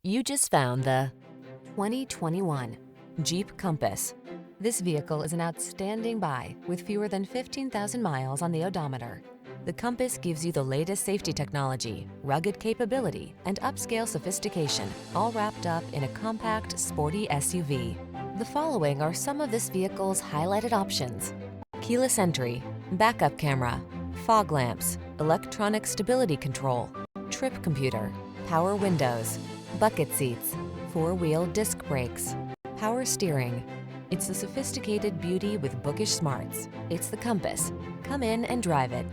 You just found the 2021 Jeep Compass. This vehicle is an outstanding buy with fewer than 15,000 miles on the odometer. The Compass gives you the latest safety technology, rugged capability, and upscale sophistication, all wrapped up in a compact, sporty SUV. The following are some of this vehicle's highlighted options: keyless entry, backup camera, fog lamps, electronic stability control, trip computer, power windows, bucket seats, four-wheel disc brakes, power steering. It's the sophisticated beauty with bookish smarts. It's the Compass. Come in and drive it.